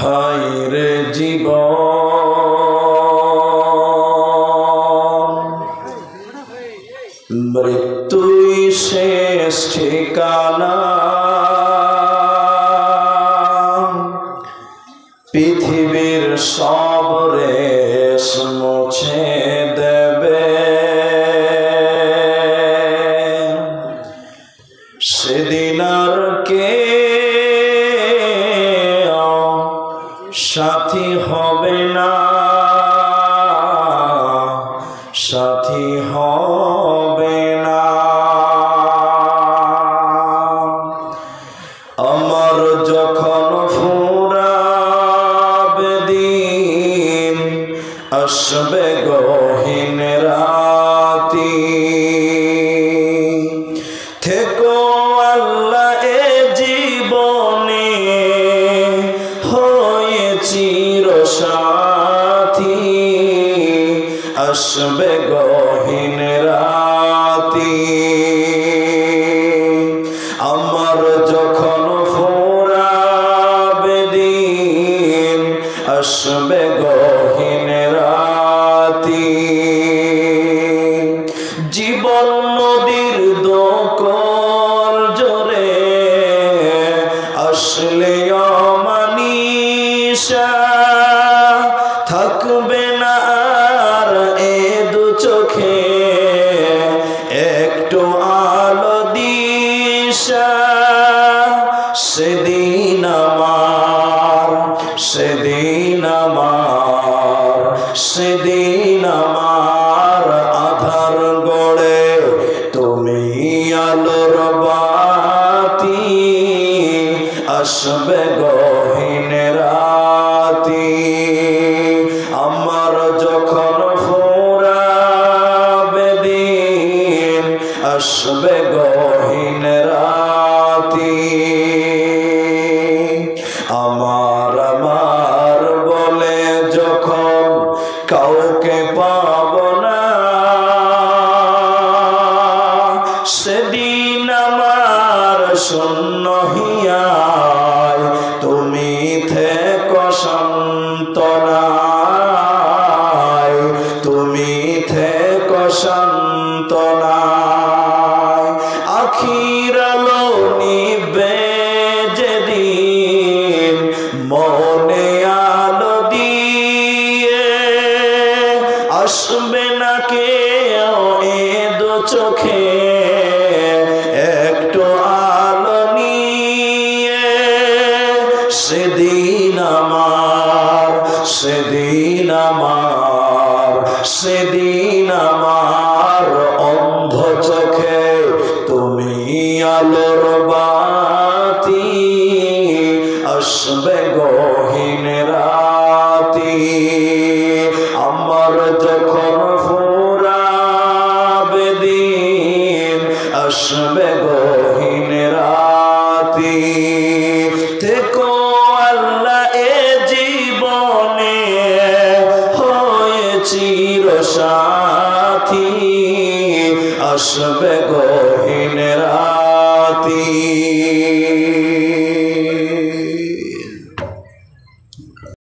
হায়রে জীবন মৃত্যুই শেষ ঠিকানা পৃথিবীর সব রেশ মুছে দেবে সেদিন আর কে সাথী হবে না সাথী হবে না আমার যখন ফুরাবে দিন আসবে গহীন রাতি থেকো আল্লাহ এ জীবনে হয়ে চিরসাথী আসবে গহীন রাতি আমার যখন ফুরাবে দিন আসবে গহীন রাতি জীবন নদীর দোকল জোরে আসলে অমানিসা থাকবে না আর এ দু চোখে একটু আলো দিশা সেদিন আমার আধার গড়ে তুমি আলোর বাতি আসবে গহীন রাতি আমার যখন ফুরাবে দিন আসবে গহীন রাতি আমার বলে যখন কাউকে পাব না সেদিন আমার শূন্য হিয়ায় তুমি থেকো সান্ত্বনায় তুমি থেকো সান্ত্বনায় আখির আলো নিবে যেদিন মনে আলো দিয়ে আসবে না কেউ এ দু চোখে একটু আলো নিয়ে সেদিন আমার অন্ধ চোখে তুমি আলোর বাতি আসবে গহীন রাতি আমার যখন ফুরাবে দিন আসবে গহীন রাতি থেকো আল্লাহ এ জীবনে হয়ে চিরসাথী আসবে গহীন রাতি।